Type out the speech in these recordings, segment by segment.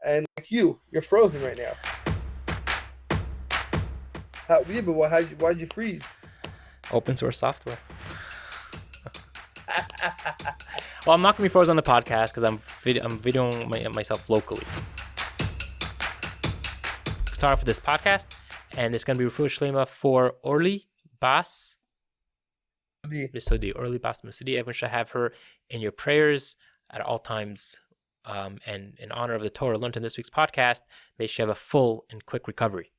And like you're frozen right now. Why'd you freeze? Open source software. Well, I'm not going to be frozen on the podcast because I'm videoing myself locally. Start off with this podcast, and it's going to be Refuah Shlema for Orly Bas Misudi. Orly Bas Misudi. Everyone should have her in your prayers at all times. And in honor of the Torah learned in this week's podcast, may she have a full and quick recovery.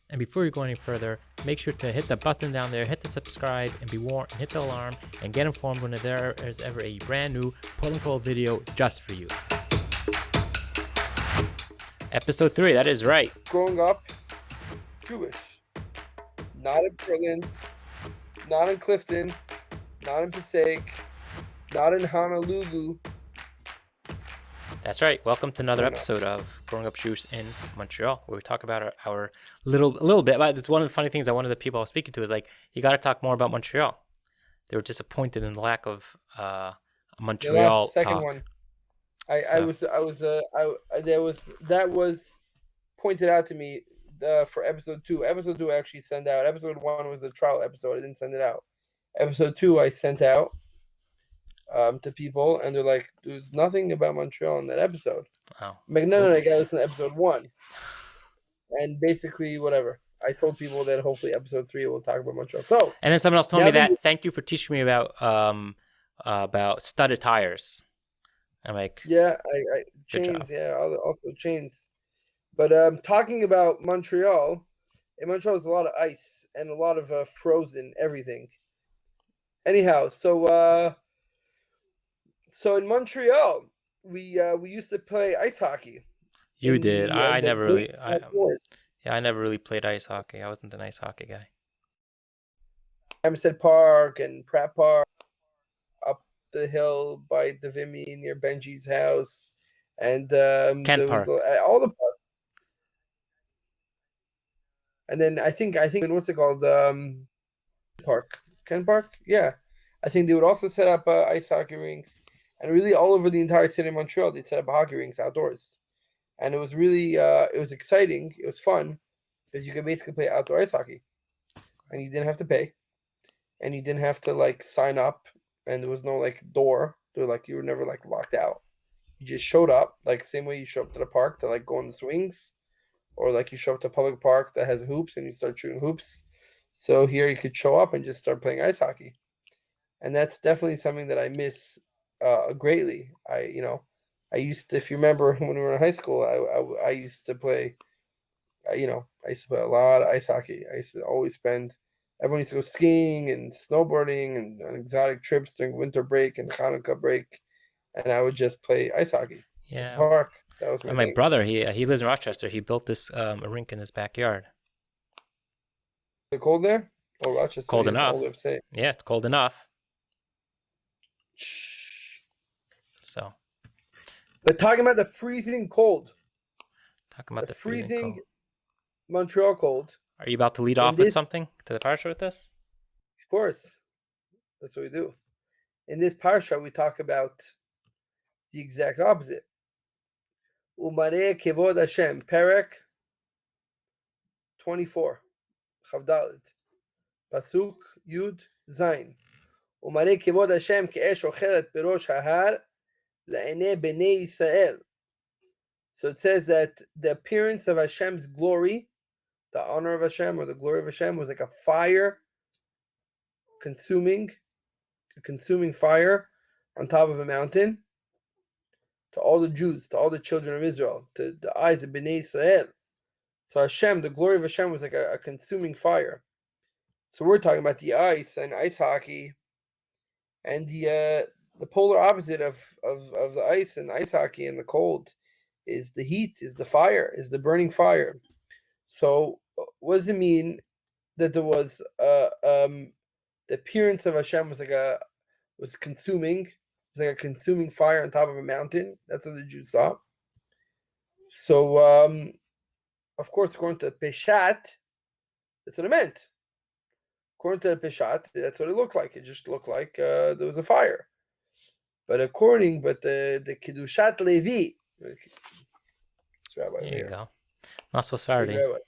And before you go any further, make sure to hit the button down there, hit the subscribe, and be warned, and hit the alarm, and get informed when there is ever a brand new Kollel video just for you. Episode 3, that is right. Growing up Jewish. Not in Portland, not in Clifton, not in Passaic, not in Honolulu. That's right. Welcome to another episode of Growing Up Jewish in Montreal, where we talk about our little bit. It's one of the funny things that one of the people I was speaking to is like, you got to talk more about Montreal. They were disappointed in the lack of Montreal second talk. One. That was pointed out to me for episode 2. Episode 2 I actually sent out. Episode 1 was a trial episode. I didn't send it out. Episode 2 I sent out to people, and they're like, "There's nothing about Montreal in that episode." Oh. I'm like, no, I gotta listen to episode 1. And basically, whatever. I told people that hopefully episode 3 will talk about Montreal. So, and then someone else told me that. Thank you for teaching me about studded tires. I'm like, yeah, I chains, yeah, also chains. But talking about Montreal, in Montreal there's a lot of ice and a lot of frozen everything. Anyhow, so in Montreal, we used to play ice hockey. You did. I never really. I never really played ice hockey. I wasn't an ice hockey guy. Hempstead Park and Pratt Park, up the hill by the Vimy near Benji's house, and Kent Park. All the parks. And then I think what's it called? Park, Kent Park. Yeah, I think they would also set up ice hockey rinks, and really all over the entire city of Montreal, they'd set up hockey rinks outdoors, and it was really it was exciting. It was fun because you could basically play outdoor ice hockey, and you didn't have to pay, and you didn't have to like sign up, and there was no like door. They were like, you were never like locked out. You just showed up, like same way you show up to the park to like go on the swings, or like you show up to a public park that has hoops and you start shooting hoops. So here you could show up and just start playing ice hockey. And that's definitely something that I miss greatly. I used to, if you remember when we were in high school, I used to play, I used to play a lot of ice hockey. I used to always everyone used to go skiing and snowboarding and on exotic trips during winter break and Hanukkah break. And I would just play ice hockey. Yeah. Park. That was my brother, he lives in Rochester. He built this a rink in his backyard. Is it cold there? Oh, Rochester. Cold enough. Yeah, it's cold enough. So. But talking about the freezing cold. Talking about the freezing cold. Montreal cold. Are you about to lead off with something to the Parshat with this? Of course. That's what we do. In this Parshat, we talk about the exact opposite. Umareh Kevod Hashem, Perek 24, Chavdalit, Pasuk Yud Zayin. Umareh Kevod Hashem ke'esh ochelet berosh hahar la'enei bnei Yisrael. So it says that the appearance of Hashem's glory, the honor of Hashem or the glory of Hashem, was like a fire consuming fire on top of a mountain. To all the Jews, to all the children of Israel, to the eyes of Bnei Israel. So Hashem, the glory of Hashem was like a consuming fire. So we're talking about the ice and ice hockey, and the polar opposite of the ice and ice hockey and the cold is the heat, is the fire, is the burning fire. So what does it mean that there was the appearance of Hashem was consuming? It's like a consuming fire on top of a mountain. That's what the Jews saw. So, of course, according to the Parshat, that's what it meant. According to the Parshat, that's what it looked like. It just looked like there was a fire. But the Kiddushat Levi, Rabbi. There you Yeah. go. Not so Big Saturday. Rabbi.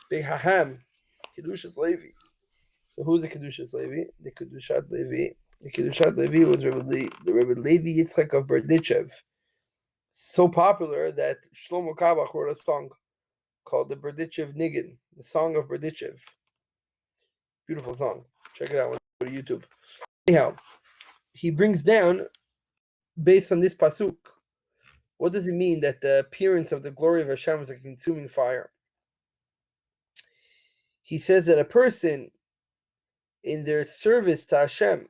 Big Haham. Kedushas Levi. So who's the Kedushas Levi? The Kedushat Levi. The Kedushat Levi was the Rabbi Levi Yitzchak of Berditchev. So popular that Shlomo Kabach wrote a song called the Berditchev Niggin, the Song of Berditchev. Beautiful song. Check it out on YouTube. Anyhow, he brings down, based on this pasuk, what does it mean that the appearance of the glory of Hashem is like a consuming fire? He says that a person in their service to Hashem,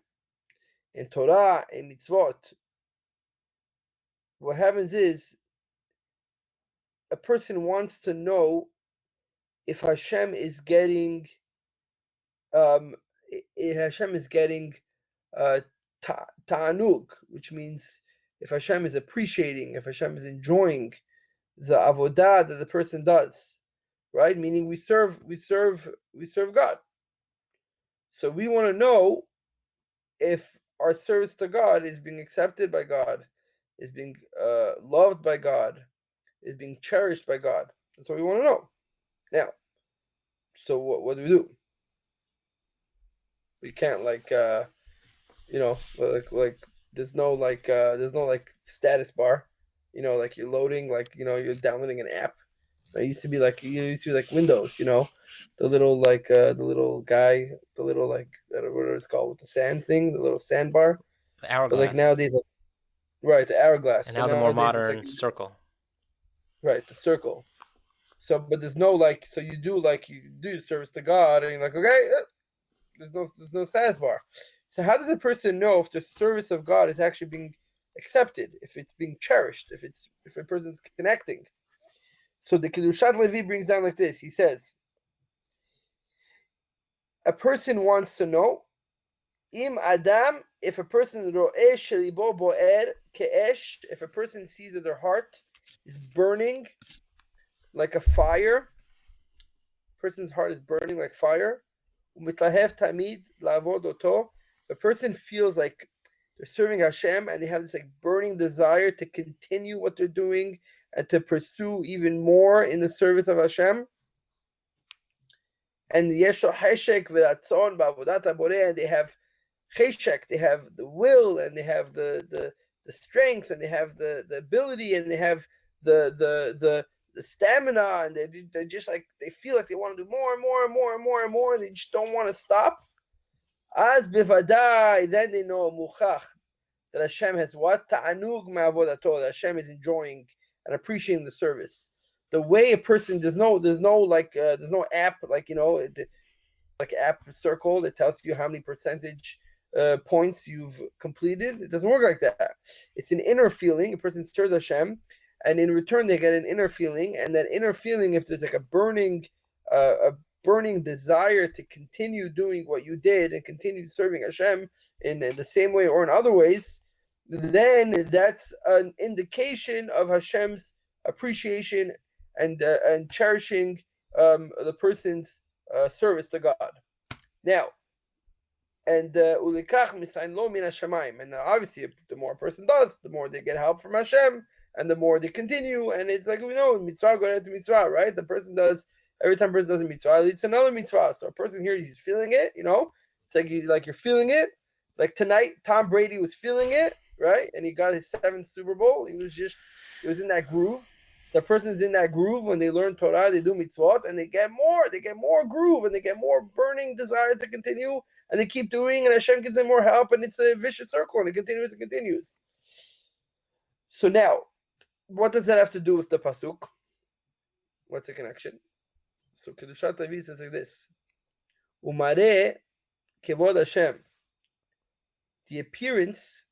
in Torah and mitzvot, what happens is a person wants to know if Hashem is getting ta'anug, which means if Hashem is appreciating, if Hashem is enjoying the avodah that the person does, right? Meaning we serve God. So we want to know if our service to God is being accepted by God, is being loved by God, is being cherished by God. That's what we want to know. Now, so what do? We can't like there's no status bar, like you're loading, like you're downloading an app. It used to be like Windows, the little guy, the little what it's called with the sand thing, the little sandbar. The hourglass. But like nowadays, right, the hourglass. And now the more modern circle. Right, the circle. So, but there's no so you do your service to God, and you're like, okay, there's no status bar. So how does a person know if the service of God is actually being accepted, if it's being cherished, if a person's connecting? So the Kedushat Levi brings down like this. He says, a person wants to know im adam, if a person ro'eh shelibo bo'er ke'esh, if a person sees that their heart is burning like a fire, person's heart is burning like fire, u'mitlahev tamid la'avod oto, a person feels like they're serving Hashem and they have this like burning desire to continue what they're doing and to pursue even more in the service of Hashem. And yesho heshek v'ratzon ba'avodat haboreh, and they have cheshek, they have the will, and they have the strength, and they have the ability, and they have the stamina, and they just like they feel like they want to do more and more and more and more and more, and they just don't want to stop. As bivadai, then they know muchach that Hashem has what ta'anug ma'avodato, that Hashem is enjoying and appreciating the service. The way a person there's no app like app circle that tells you how many percentage points you've completed. It doesn't work like that. It's an inner feeling. A person serves Hashem, and in return they get an inner feeling, and that inner feeling, if there's like a burning desire to continue doing what you did and continue serving Hashem in the same way or in other ways, then that's an indication of Hashem's appreciation and cherishing the person's service to God. Now, and ulikach misayin lo min hashamayim, and obviously the more a person does, the more they get help from Hashem, and the more they continue. And it's like we know, mitzvah go to mitzvah, right? The person does every time a person does a mitzvah, it leads to another mitzvah. So a person here, he's feeling it, it's like you're feeling it. Like tonight, Tom Brady was feeling it, right? And he got his 7th Super Bowl. He was in that groove. So a person's in that groove when they learn Torah, they do mitzvot, and they get more groove, and they get more burning desire to continue, and they keep doing, and Hashem gives them more help, and it's a vicious circle, and it continues and continues. So now, what does that have to do with the pasuk? What's the connection? So Kedushat Levi says like this: Umare kevod Hashem, the appearance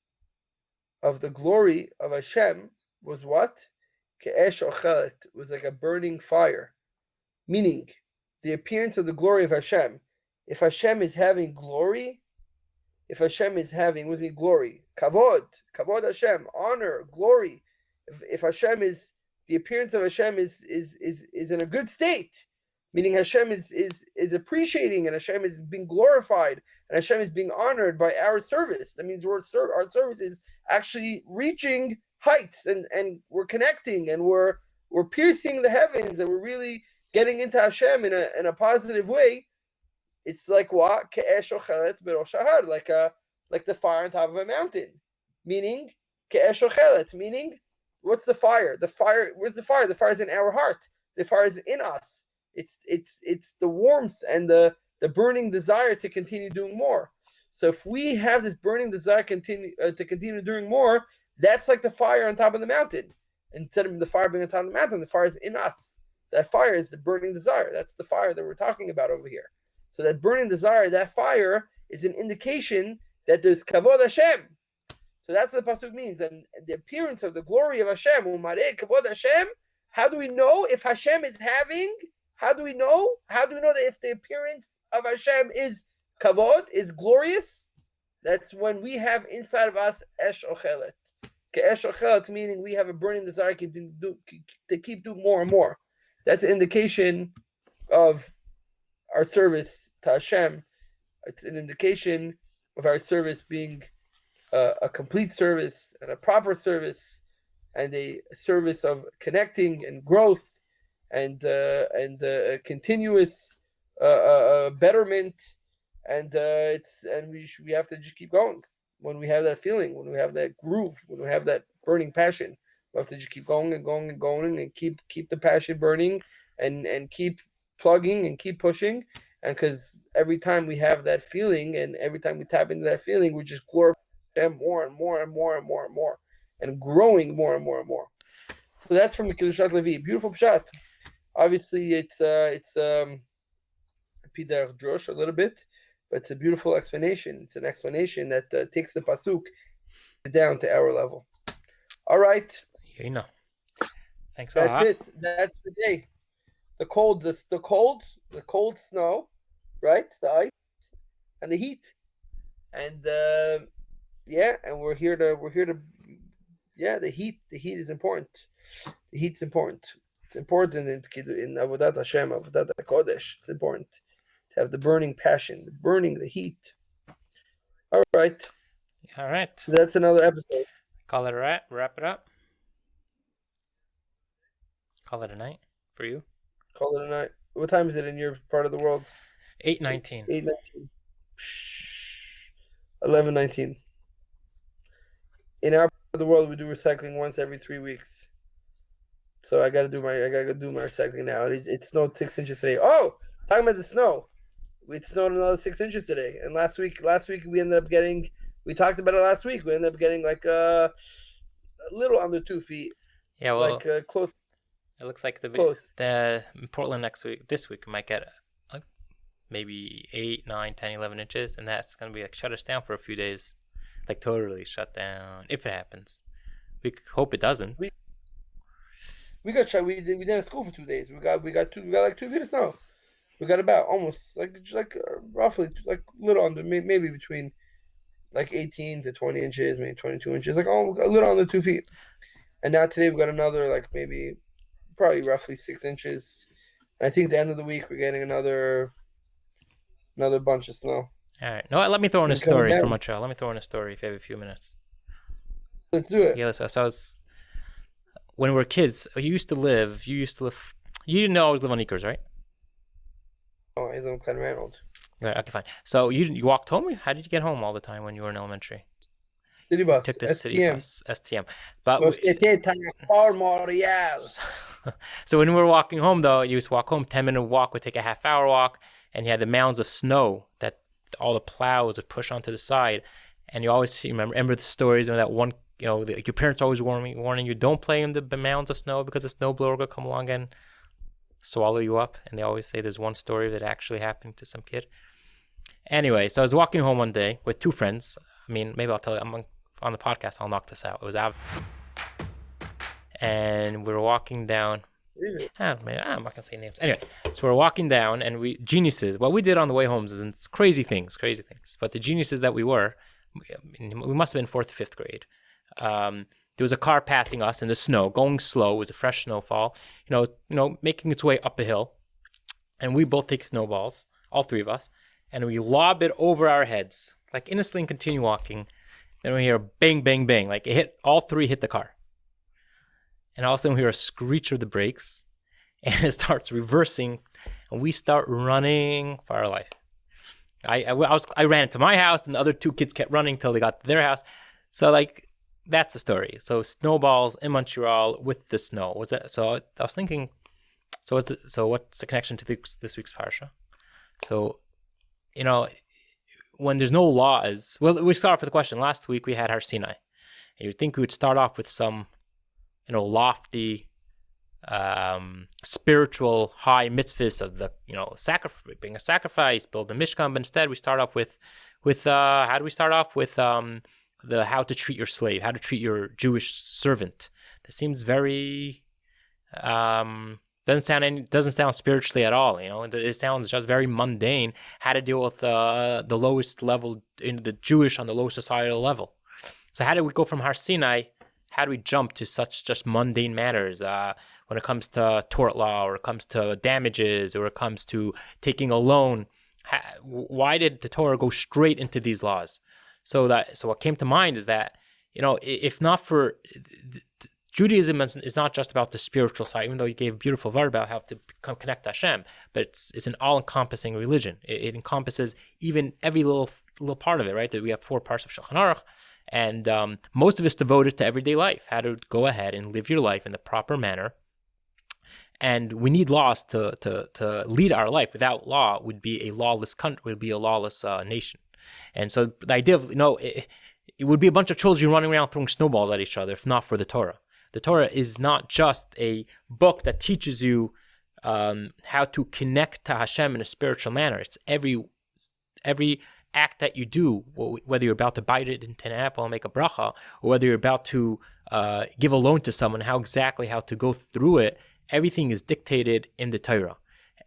of the glory of Hashem was what? Ke'esh ochelet, was like a burning fire. Meaning, the appearance of the glory of Hashem. If Hashem is having glory, if Hashem is having, with me, glory, kavod Hashem, honor, glory. If Hashem is, the appearance of Hashem is in a good state, meaning Hashem is appreciating, and Hashem is being glorified, and Hashem is being honored by our service. That means our service is actually reaching heights, and we're connecting, and we're we're piercing the heavens and we're really getting into Hashem in a positive way, it's like what? Like the fire on top of a mountain. Meaning, meaning, what's the fire? The fire, where's the fire? The fire is in our heart. The fire is in us. It's the warmth and the burning desire to continue doing more. So if we have this burning desire to continue doing more, that's like the fire on top of the mountain. Instead of the fire being on top of the mountain, the fire is in us. That fire is the burning desire. That's the fire that we're talking about over here. So that burning desire, that fire, is an indication that there's kavod Hashem. So that's what the pasuk means. And the appearance of the glory of Hashem, umareh kavod Hashem. How do we know if Hashem is having? How do we know? How do we know that if the appearance of Hashem is kavod, is glorious? That's when we have inside of us esh ochelet. Ke'esh ochelet, meaning we have a burning desire to keep doing more and more. That's an indication of our service to Hashem. It's an indication of our service being a complete service and a proper service, and a service of connecting and growth and continuous betterment, and we have to just keep going. When we have that feeling, when we have that groove, when we have that burning passion, we have to just keep going and going and going and keep the passion burning and keep plugging and keep pushing. And because every time we have that feeling and every time we tap into that feeling, we just glorify Him more and more and more and more and more, and growing more and more and more. So that's from the Kedushat Levi. Beautiful Pshat. Obviously, it's Pidarach Drosh a little bit, but it's a beautiful explanation. It's an explanation that takes the pasuk down to our level. All right. Yonah. Thanks a lot. That's it. That's the day. The cold snow, right? The ice and the heat, and and we're here to the heat is important. The heat's important. It's important in Avodat Hashem, Avodat HaKodesh. It's important to have the burning passion, the heat. All right. So that's another episode. Call it a wrap. Wrap it up. Call it a night for you. Call it a night. What time is it in your part of the world? 8:19. 8:19. 11:19. In our part of the world, we do recycling once every 3 weeks. So I gotta do my recycling now. It snowed 6 inches today. Oh, talking about the snow. It snowed another 6 inches today. And last week we ended up getting. We talked about it last week. We ended up getting like a little under 2 feet. Yeah, well, like close. It looks like close. The Portland this week might get like maybe 8, 9, 10, 11 inches, and that's gonna be like shut us down for a few days, like totally shut down if it happens. We hope it doesn't. We got shut. We did at school for 2 days. We got like 2 feet of snow. We got about almost like roughly like a little under, maybe between like 18 to 20 inches, maybe 22 inches, like a little under 2 feet. And now today we got another like maybe probably roughly 6 inches. And I think at the end of the week we're getting another bunch of snow. All right. No, let me throw in a story from Montreal. Let me throw in a story if you have a few minutes. Let's do it. Yeah, so when we were kids, you didn't always live on Acres, right? Oh, I live on Glen Ranald. Right, okay, fine. So you walked home? How did you get home all the time when you were in elementary? City bus. Took the STM. city bus, STM. But so when we were walking home, though, you used to walk home, 10-minute walk, would take a half-hour walk, and you had the mounds of snow that all the plows would push onto the side. And you always remember the stories of that one, your parents always warning you, don't play in the mounds of snow because the snowblower will come along and swallow you up. And they always say there's one story that actually happened to some kid. Anyway, so I was walking home one day with two friends. I mean, maybe I'll tell you, I'm on the podcast, I'll knock this out. It was out. And we were walking down. I'm not going to say names. Anyway, so we're walking down and what we did on the way home is crazy things. But the geniuses that we were, we must have been 4th to 5th grade. There was a car passing us in the snow, going slow. It was a fresh snowfall, making its way up a hill. And we both take snowballs, all three of us, and we lob it over our heads, like innocently continue walking. Then we hear bang, bang, bang, like all three hit the car. and all of a sudden we hear a screech of the brakes, and it starts reversing, and we start running for our life. I ran into my house, and the other two kids kept running till they got to their house. So like that's the story. So snowballs in Montreal with the snow. Was that? So I was thinking. So what's the connection to this week's parsha? So, when there's no laws. Well, we start off with a question. Last week we had Har Sinai, and you'd think we would start off with some, lofty, spiritual high mitzvahs of the being a sacrifice, build a mishkan. But instead we start off with how do we start off with the how to treat your slave, how to treat your Jewish servant. That seems very doesn't sound spiritually at all. It sounds just very mundane. How to deal with the lowest level in the Jewish on the low societal level. So how do we go from Har Sinai? How do we jump to such just mundane matters when it comes to tort law, or it comes to damages, or it comes to taking a loan? Why did the Torah go straight into these laws? So what came to mind is that, if not for Judaism is not just about the spiritual side, even though you gave a beautiful word about how to connect to Hashem, but it's an all-encompassing religion. It encompasses even every little part of it, right? That we have 4 parts of Shulchan Aruch, and most of it's devoted to everyday life, how to go ahead and live your life in the proper manner. And we need laws to lead our life. Without law, would be a lawless country, would be a lawless nation. And so the idea of, it would be a bunch of children running around throwing snowballs at each other if not for the Torah. The Torah is not just a book that teaches you how to connect to Hashem in a spiritual manner. It's every act that you do, whether you're about to bite it into an apple and make a bracha, or whether you're about to give a loan to someone, how to go through it. Everything is dictated in the Torah,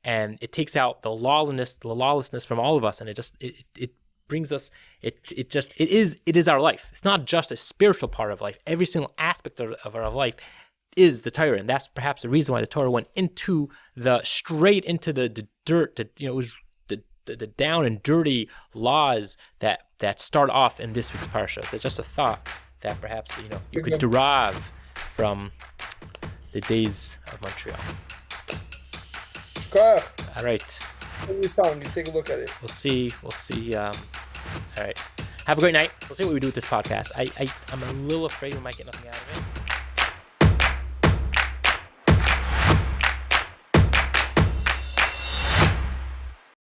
and it takes out the lawlessness from all of us, and it brings us. It is our life. It's not just a spiritual part of life. Every single aspect of our life is the Torah, and that's perhaps the reason why the Torah went straight into the dirt. It was the down and dirty laws that start off in this week's parsha. There's just a thought that perhaps you could derive from the days of Montreal. All right. You take a look at it. We'll see. All right. Have a great night. We'll see what we do with this podcast. I'm a little afraid we might get nothing out of it.